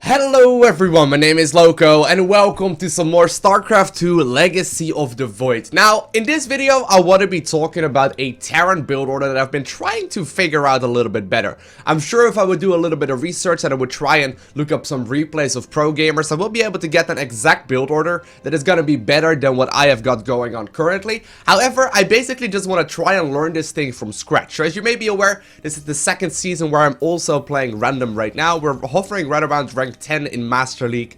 Hello everyone, my name is Loco and welcome to some more StarCraft 2 Legacy of the Void. Now, in this video, I want to be talking about a Terran build order that I've been trying to figure out a little bit better. I'm sure if I would do a little bit of research and I would try and look up some replays of pro gamers, I will be able to get an exact build order that is going to be better than what I have got going on currently. However, I basically just want to try and learn this thing from scratch. So as you may be aware, this is the second season where I'm also playing random right now. We're hovering right around rank 10 in Master League,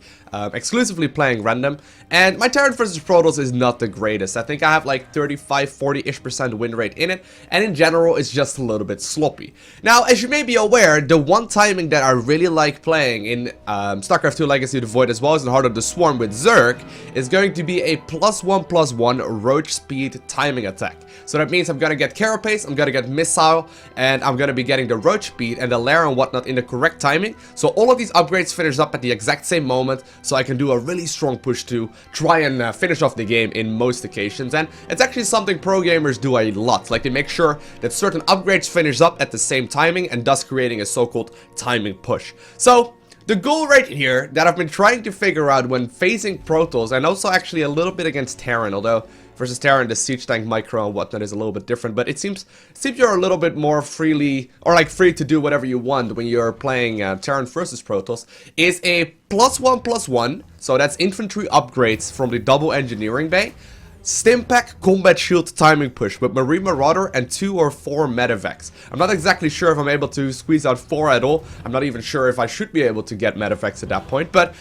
exclusively playing random, and my Terran versus Protoss is not the greatest. I think I have like 35-40-ish% win rate in it, and in general it's just a little bit sloppy. Now, as you may be aware, the one timing that I really like playing in StarCraft 2 Legacy of the Void as well as in Heart of the Swarm with Zerg is going to be a +1/+1 roach speed timing attack. So that means I'm gonna get Carapace, I'm gonna get Missile, and I'm gonna be getting the roach speed and the lair and whatnot in the correct timing. So all of these upgrades finish up at the exact same moment, so I can do a really strong push to try and finish off the game in most occasions. And it's actually something pro gamers do a lot. Like, they make sure that certain upgrades finish up at the same timing and thus creating a so-called timing push. So the goal right here that I've been trying to figure out when facing Protoss, and also actually a little bit against Terran, although versus Terran the siege tank micro and whatnot is a little bit different, but it seems you're a little bit more freely, or like free to do whatever you want when you're playing Terran versus Protoss, is a +1/+1, so that's infantry upgrades from the double engineering bay, Stimpack Combat Shield timing push with Marine Marauder and 2 or 4 medevacs. I'm not exactly sure if I'm able to squeeze out 4 at all. I'm not even sure if I should be able to get medevacs at that point, but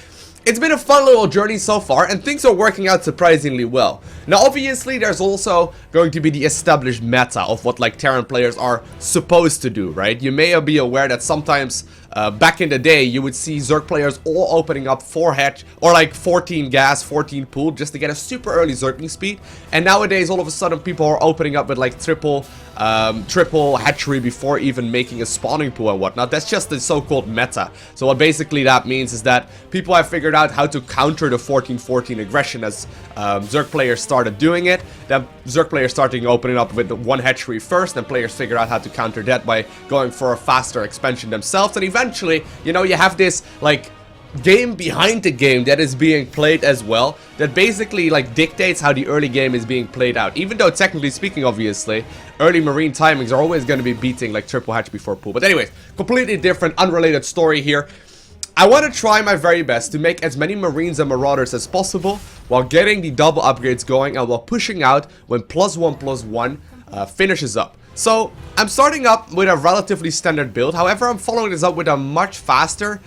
it's been a fun little journey so far, and things are working out surprisingly well. Now, obviously, there's also going to be the established meta of what, like, Terran players are supposed to do, right? You may be aware that sometimes, back in the day, you would see Zerg players all opening up 4 hatch, or like 14 gas, 14 pool, just to get a super early Zerging speed. And nowadays, all of a sudden, people are opening up with, like, triple hatchery before even making a spawning pool and whatnot. That's just the so-called meta. So what basically that means is that people have figured out how to counter the 14-14 aggression as Zerg players started doing it. Then Zerg players started opening up with the 1 hatchery first, and players figured out how to counter that by going for a faster expansion themselves. And eventually, you know, you have this, like, game behind the game that is being played as well, that basically, like, dictates how the early game is being played out. Even though, technically speaking, obviously, early Marine timings are always going to be beating, like, triple hatch before pool. But anyways, completely different, unrelated story here. I want to try my very best to make as many Marines and Marauders as possible while getting the double upgrades going and while pushing out when +1/+1 finishes up. So, I'm starting up with a relatively standard build. However, I'm following this up with a much faster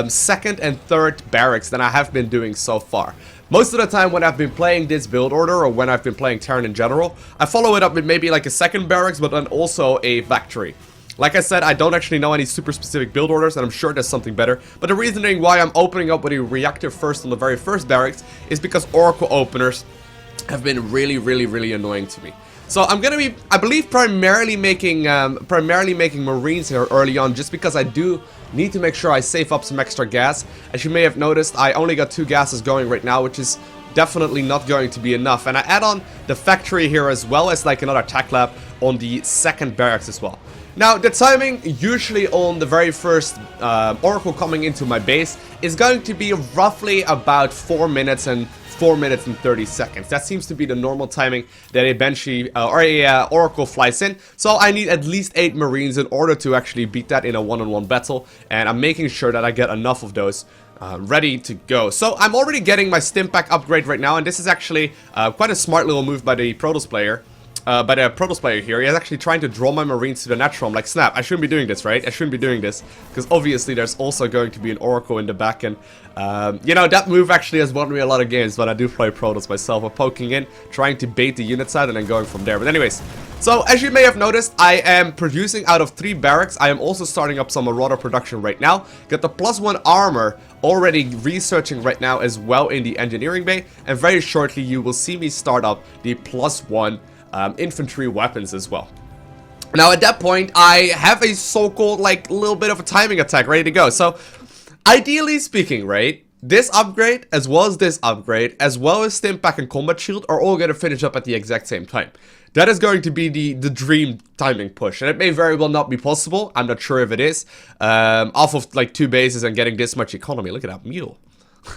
second and third barracks than I have been doing so far. Most of the time when I've been playing this build order, or when I've been playing Terran in general, I follow it up with maybe like a second barracks, but then also a factory. Like I said, I don't actually know any super specific build orders, and I'm sure there's something better. But the reasoning why I'm opening up with a reactor first on the very first barracks is because Oracle openers have been really annoying to me. So I'm gonna be, I believe, primarily making Marines here early on, just because I do need to make sure I save up some extra gas. As you may have noticed, I only got 2 gases going right now, which is definitely not going to be enough. And I add on the factory here as well as like another tech lab on the second barracks as well. Now, the timing usually on the very first Oracle coming into my base is going to be roughly about 4 minutes and 30 seconds. That seems to be the normal timing that a Banshee or a Oracle flies in. So I need at least 8 Marines in order to actually beat that in a one-on-one battle. And I'm making sure that I get enough of those ready to go. So I'm already getting my Stimpack upgrade right now. And this is actually quite a smart little move by the Protoss player. But a Protoss player here, he is actually trying to draw my Marines to the natural. I'm like, snap, I shouldn't be doing this, right? I shouldn't be doing this. Because obviously there's also going to be an Oracle in the back. And, you know, that move actually has won me a lot of games. But I do play Protoss myself. I'm poking in, trying to bait the unit side, and then going from there. But anyways, so as you may have noticed, I am producing out of 3 barracks. I am also starting up some Marauder production right now. Got the +1 armor already researching right now as well in the engineering bay. And very shortly you will see me start up the +1 infantry weapons as well. Now at that point I have a so-called like little bit of a timing attack ready to go. So ideally speaking, right, this upgrade as well as this upgrade as well as Stimpack and Combat Shield are all going to finish up at the exact same time. that is going to be the dream timing push. And it may very well not be possible. I'm not sure if it is. Off of like 2 bases and getting this much economy. Look at that mule.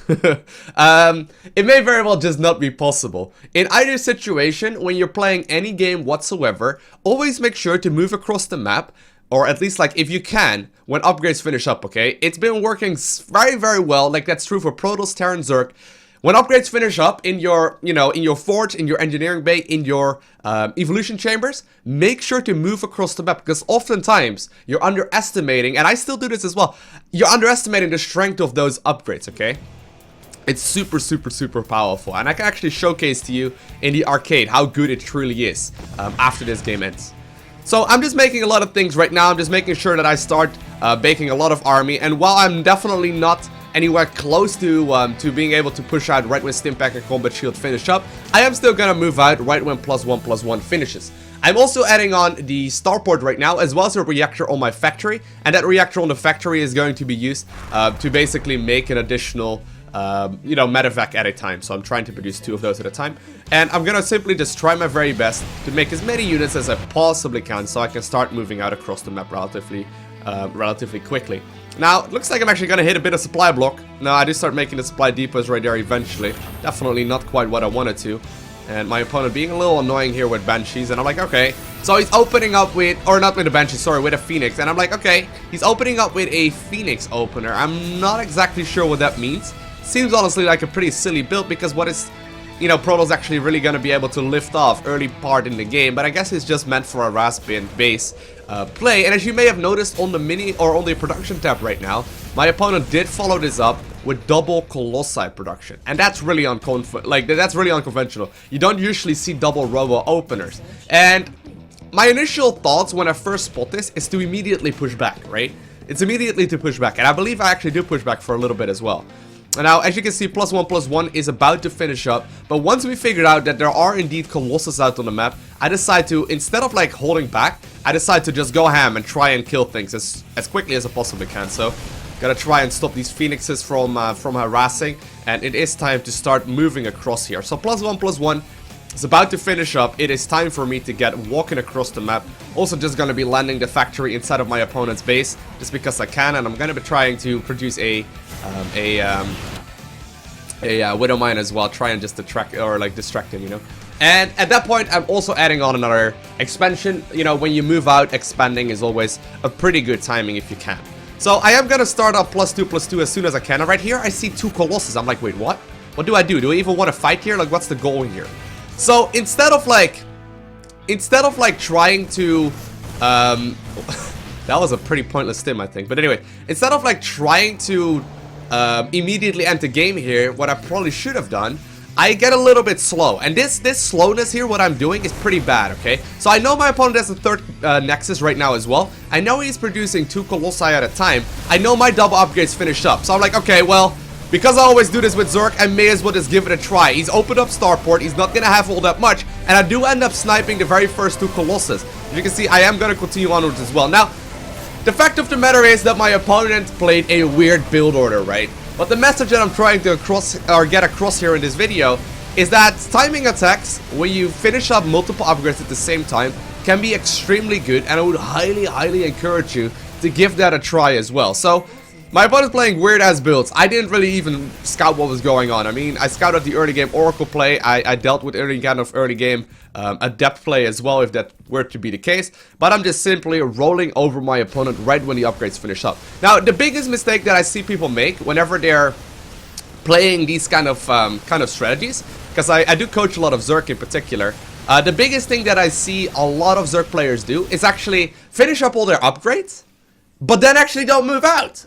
It may very well just not be possible. In either situation, when you're playing any game whatsoever, always make sure to move across the map, or at least like if you can, when upgrades finish up, okay? It's been working very, very well. Like that's true for Protoss, Terran, Zerg. When upgrades finish up in your, in your forge, in your engineering bay, in your evolution chambers, make sure to move across the map, because oftentimes you're underestimating, and I still do this as well, you're underestimating the strength of those upgrades, okay? It's super, super, super powerful, and I can actually showcase to you in the arcade how good it truly is after this game ends. So I'm just making a lot of things right now. I'm just making sure that I start baking a lot of army, and while I'm definitely not anywhere close to being able to push out right when Stimpack and Combat Shield finish up, I am still gonna move out right when +1/+1 finishes. I'm also adding on the starport right now, as well as a reactor on my factory, and that reactor on the factory is going to be used to basically make an additional medevac at a time. So I'm trying to produce 2 of those at a time, and I'm gonna simply just try my very best to make as many units as I possibly can, so I can start moving out across the map relatively quickly. Now, it looks like I'm actually gonna hit a bit of supply block. Now, I do start making the supply depots right there eventually. Definitely not quite what I wanted to. And my opponent being a little annoying here with Banshees, and I'm like, okay. So he's opening up with, or not with a Banshee, sorry, with a Phoenix. And I'm like, okay, he's opening up with a Phoenix opener. I'm not exactly sure what that means. Seems honestly like a pretty silly build, because what is, Protoss actually really going to be able to lift off early part in the game, but I guess it's just meant for a Raspbian base play. And as you may have noticed on the mini, or on the production tab right now, my opponent did follow this up with double Colossi production, and that's really unconventional. You don't usually see double Robo openers, and my initial thoughts when I first spot this is to immediately push back, right? It's immediately to push back, and I believe I actually do push back for a little bit as well. And now, as you can see, +1/+1 is about to finish up, but once we figured out that there are indeed Colossus out on the map, I decide to, instead of like holding back, I decide to just go ham and try and kill things as quickly as I possibly can. So, gotta try and stop these Phoenixes from harassing, and it is time to start moving across here. So +1/+1 is about to finish up. It is time for me to get walking across the map. Also just gonna be landing the factory inside of my opponent's base, just because I can, and I'm gonna be trying to produce a Widowmine as well, try and just distract him, And at that point, I'm also adding on another expansion. When you move out, expanding is always a pretty good timing if you can. So I am gonna start up +2/+2 as soon as I can. And right here, I see 2 Colossus. I'm like, wait, what? What do I do? Do I even want to fight here? Like, what's the goal here? So instead of trying to, that was a pretty pointless stim, I think. But anyway, instead of like trying to immediately end the game here, what I probably should have done, I get a little bit slow, and this slowness here, what I'm doing is pretty bad, okay? So I know my opponent has a 3rd Nexus right now as well. I know he's producing 2 Colossi at a time. I know my double upgrades finished up, so I'm like, okay, well, because I always do this with Zerg, I may as well just give it a try. He's opened up Starport, he's not gonna have all that much, and I do end up sniping the very first 2 Colossus. As you can see, I am gonna continue onwards as well. Now, the fact of the matter is that my opponent played a weird build order, right? But the message that I'm trying to get across here in this video is that timing attacks, when you finish up multiple upgrades at the same time, can be extremely good, and I would highly, highly encourage you to give that a try as well. So, my opponent's playing weird-ass builds. I didn't really even scout what was going on. I mean, I scouted the early game Oracle play. I dealt with early game Adept play as well, if that were to be the case. But I'm just simply rolling over my opponent right when the upgrades finish up. Now, the biggest mistake that I see people make whenever they're playing these kind of strategies, because I do coach a lot of Zerg in particular, the biggest thing that I see a lot of Zerg players do is actually finish up all their upgrades, but then actually don't move out.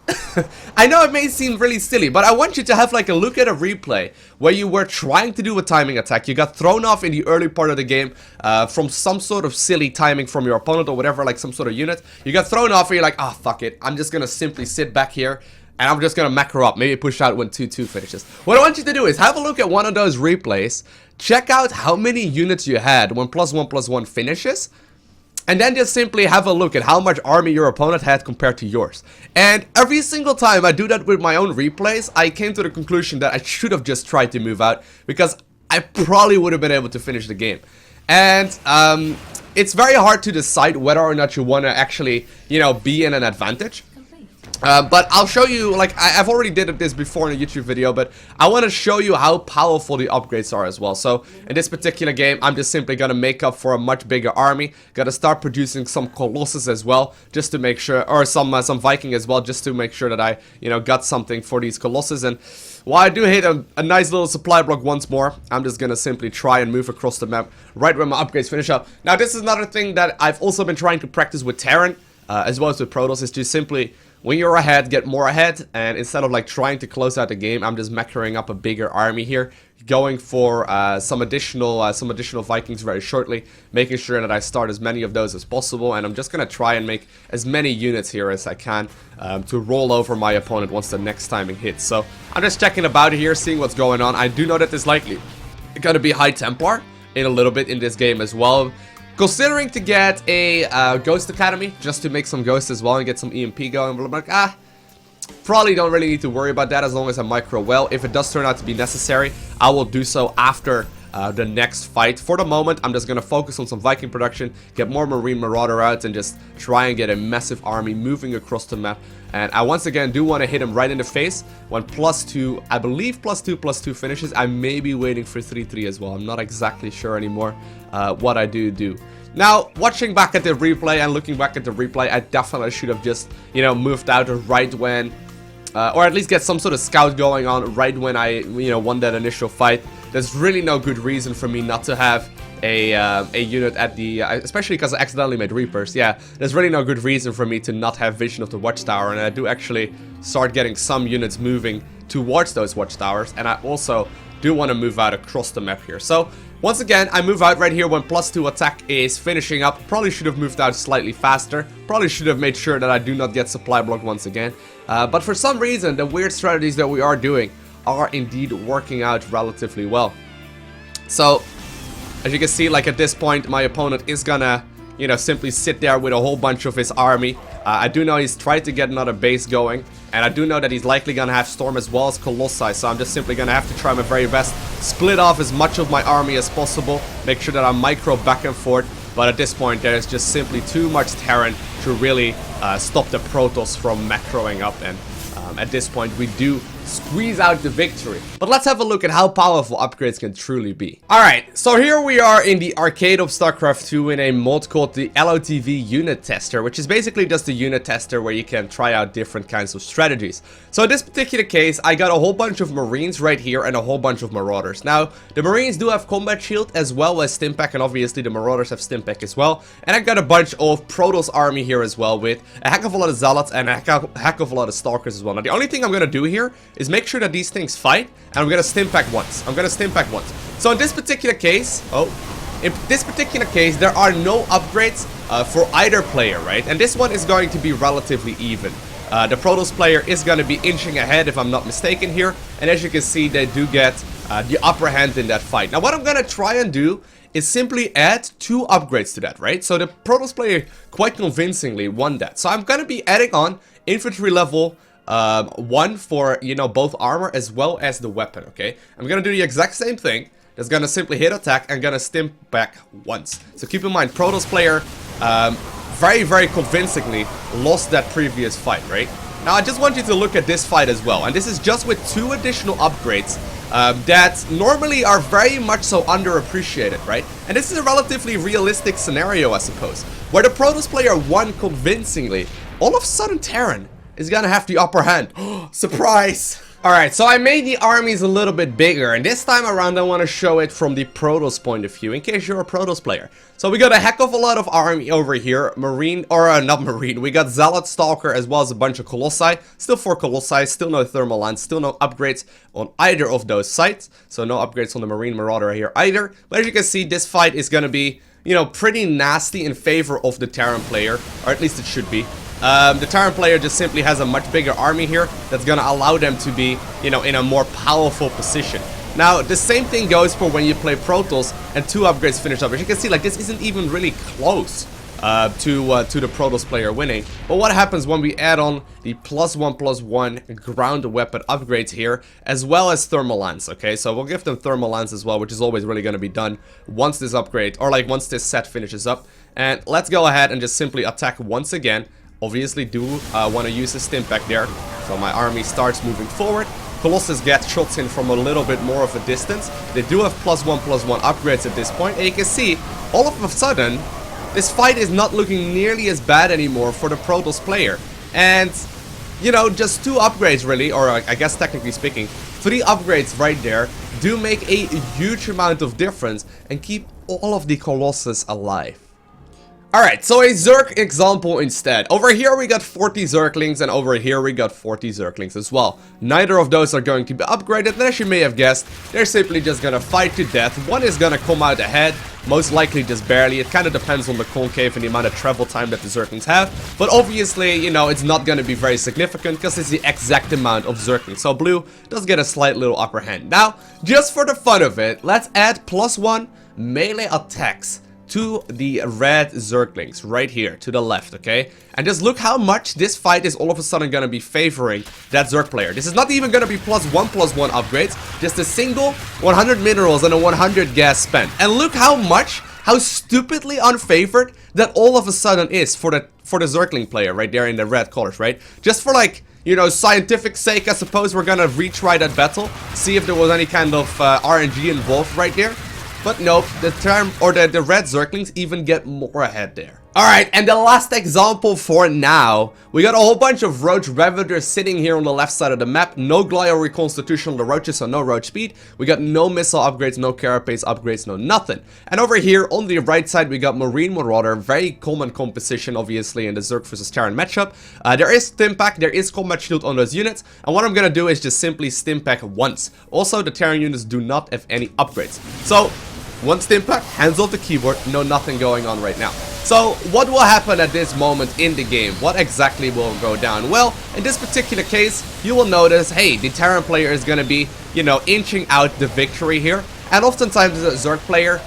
I know it may seem really silly, but I want you to have like a look at a replay where you were trying to do a timing attack. You got thrown off in the early part of the game from some sort of silly timing from your opponent or whatever, like some sort of unit. You got thrown off and you're like, ah, fuck it. I'm just gonna simply sit back here and I'm just gonna macro up. Maybe push out when 2-2 finishes. What I want you to do is have a look at one of those replays. Check out how many units you had when +1/+1 finishes. And then just simply have a look at how much army your opponent had compared to yours. And every single time I do that with my own replays, I came to the conclusion that I should have just tried to move out, because I probably would have been able to finish the game. And it's very hard to decide whether or not you want to actually, you know, be in an advantage. But I'll show you, like, I've already did this before in a YouTube video, but I want to show you how powerful the upgrades are as well. So, in this particular game, I'm just simply going to make up for a much bigger army. Got to start producing some Colossus as well, just to make sure, or some Viking as well, just to make sure that I, you know, got something for these Colossus. And while I do hit a nice little supply block once more, I'm just going to simply try and move across the map right when my upgrades finish up. Now, this is another thing that I've also been trying to practice with Terran, as well as with Protoss, is to simply, when you're ahead, get more ahead, and instead of like trying to close out the game, I'm just macroing up a bigger army here, going for some additional Vikings very shortly, making sure that I start as many of those as possible, and I'm just gonna try and make as many units here as I can to roll over my opponent once the next timing hits. So I'm just checking about here, seeing what's going on. I do know that there's likely gonna be high Templar in a little bit in this game as well. Considering to get a Ghost Academy, just to make some Ghosts as well and get some EMP going, but I'm like, probably don't really need to worry about that as long as I micro well. If it does turn out to be necessary, I will do so after the next fight. For the moment, I'm just going to focus on some Viking production, get more Marine Marauder out, and just try and get a massive army moving across the map. And I once again do want to hit him right in the face when +2, I believe +2/+2 finishes. I may be waiting for 3/3 as well. I'm not exactly sure anymore what I do. Now, watching back at the replay and looking back at the replay, I definitely should have just, you know, moved out right when, or at least get some sort of scout going on right when I, you know, won that initial fight. There's really no good reason for me not to have a unit at the, especially because I accidentally made Reapers. Yeah, there's really no good reason for me to not have vision of the watchtower, and I do actually start getting some units moving towards those watchtowers, and I also do want to move out across the map here. So once again, I move out right here when +2 attack is finishing up. Probably should have moved out slightly faster. Probably should have made sure that I do not get supply blocked once again. But for some reason, the weird strategies that we are doing are indeed working out relatively well. So, as you can see, like at this point, my opponent is gonna, you know, simply sit there with a whole bunch of his army. I do know he's tried to get another base going, and I do know that he's likely gonna have Storm as well as Colossi, so I'm just simply gonna have to try my very best, split off as much of my army as possible, make sure that I micro back and forth, but at this point there is just simply too much Terran to really stop the Protoss from macroing up, and at this point we do squeeze out the victory. But let's have a look at how powerful upgrades can truly be. Alright, so here we are in the arcade of StarCraft 2 in a mod called the LOTV Unit Tester, which is basically just a unit tester where you can try out different kinds of strategies. So in this particular case, I got a whole bunch of Marines right here and a whole bunch of Marauders. Now, the Marines do have Combat Shield as well as Stimpack, and obviously the Marauders have Stimpack as well. And I got a bunch of Protoss army here as well with a heck of a lot of Zealots and a heck of a lot of Stalkers as well. Now, the only thing I'm gonna do here is make sure that these things fight, and I'm gonna Stimpack once. So in this particular case, there are no upgrades for either player, right? And this one is going to be relatively even. The Protoss player is going to be inching ahead if I'm not mistaken here, and as you can see, they do get the upper hand in that fight. Now what I'm gonna try and do is simply add 2 upgrades to that, right? So the Protoss player quite convincingly won that. So I'm gonna be adding on infantry level 1 for, you know, both armor as well as the weapon, okay? I'm gonna do the exact same thing. That's gonna simply hit attack and gonna stim back once. So keep in mind, Protoss player very convincingly lost that previous fight, right? Now I just want you to look at this fight as well, and this is just with 2 additional upgrades that normally are very much so underappreciated, right? And this is a relatively realistic scenario, I suppose, where the Protoss player won convincingly. All of a sudden, Terran is gonna have the upper hand. Surprise! Alright, so I made the armies a little bit bigger, and this time around I want to show it from the Protoss point of view, in case you're a Protoss player. So we got a heck of a lot of army over here, Marine, or not Marine, we got Zealot, Stalker, as well as a bunch of Colossi. Still 4 Colossi, still no Thermal Lance, still no upgrades on either of those sites. So no upgrades on the Marine Marauder here either. But as you can see, this fight is gonna be, you know, pretty nasty in favor of the Terran player, or at least it should be. The Terran player just simply has a much bigger army here that's gonna allow them to be, you know, in a more powerful position. Now, the same thing goes for when you play Protoss and 2 upgrades finish up. As you can see, like, this isn't even really close to the Protoss player winning. But what happens when we add on the +1/+1 ground weapon upgrades here, as well as thermal lance, okay? So we'll give them thermal lance as well, which is always really going to be done once this upgrade, or like once this set finishes up. And let's go ahead and just simply attack once again. Obviously do want to use the Stimpack there, so my army starts moving forward. Colossus gets shots in from a little bit more of a distance. They do have +1/+1 upgrades at this point, and you can see, all of a sudden, this fight is not looking nearly as bad anymore for the Protoss player. And, you know, just 2 upgrades really, or I guess technically speaking, 3 upgrades right there do make a huge amount of difference and keep all of the Colossus alive. Alright, so a Zerg example instead. Over here we got 40 Zerglings, and over here we got 40 Zerglings as well. Neither of those are going to be upgraded, and as you may have guessed, they're simply just gonna fight to death. One is gonna come out ahead, most likely just barely. It kind of depends on the concave and the amount of travel time that the Zerglings have. But obviously, you know, it's not gonna be very significant because it's the exact amount of Zerglings. So blue does get a slight little upper hand. Now, just for the fun of it, let's add +1 melee attacks to the red Zerglings right here to the left, okay? And just look how much this fight is all of a sudden gonna be favoring that Zerg player. This is not even gonna be +1/+1 upgrades, just a single 100 minerals and a 100 gas spent. And look how stupidly unfavored that all of a sudden is for the Zergling player right there in the red colors, right? Just for like, you know, scientific sake, I suppose we're gonna retry that battle, see if there was any kind of RNG involved right there. But nope, the red Zerglings even get more ahead there. Alright, and the last example for now. We got a whole bunch of Roach Ravagers sitting here on the left side of the map. No Glio Reconstitution on the Roaches, so no Roach speed. We got no missile upgrades, no Carapace upgrades, no nothing. And over here on the right side, we got Marine Marauder. Very common composition, obviously, in the Zerg versus Terran matchup. There is Stimpack, there is Combat Shield on those units. And what I'm gonna do is just simply Stimpack once. Also, the Terran units do not have any upgrades. So, one Stimpack, hands off the keyboard, no nothing going on right now. So, what will happen at this moment in the game? What exactly will go down? Well, in this particular case, you will notice, hey, the Terran player is gonna be, you know, inching out the victory here. And oftentimes as a Zerg player,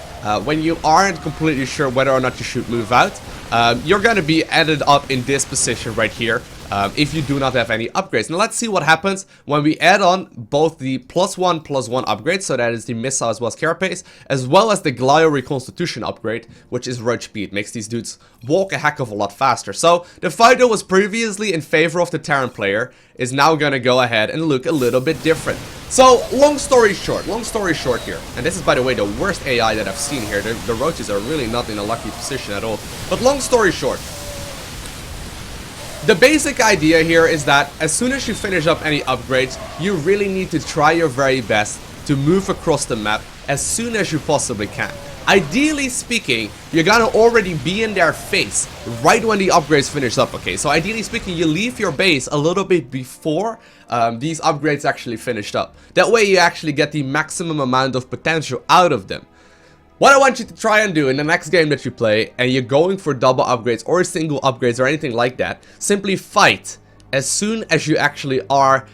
when you aren't completely sure whether or not you should move out, you're gonna be added up in this position right here. If you do not have any upgrades. Now let's see what happens when we add on both the +1/+1 upgrade, so that is the missile as well as Carapace, as well as the Glio Reconstitution upgrade, which is Roach Speed. Makes these dudes walk a heck of a lot faster. So the fight that was previously in favor of the Terran player is now gonna go ahead and look a little bit different. So long story short here, and this is by the way the worst AI that I've seen here. The Roaches are really not in a lucky position at all. But long story short, the basic idea here is that as soon as you finish up any upgrades, you really need to try your very best to move across the map as soon as you possibly can. Ideally speaking, you're gonna already be in their face right when the upgrades finish up, okay? So ideally speaking, you leave your base a little bit before these upgrades actually finished up. That way you actually get the maximum amount of potential out of them. What I want you to try and do in the next game that you play, and you're going for double upgrades or single upgrades or anything like that, simply fight as soon as you actually are,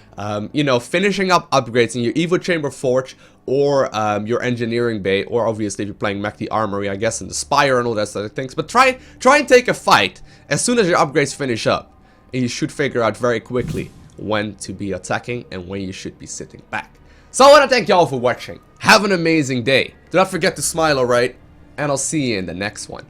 you know, finishing up upgrades in your Evo Chamber Forge or your Engineering Bay, or obviously if you're playing Mech the Armory, I guess, and the Spire and all that sort of things. But try and take a fight as soon as your upgrades finish up, and you should figure out very quickly when to be attacking and when you should be sitting back. So I want to thank y'all for watching. Have an amazing day. Do not forget to smile, alright? And I'll see you in the next one.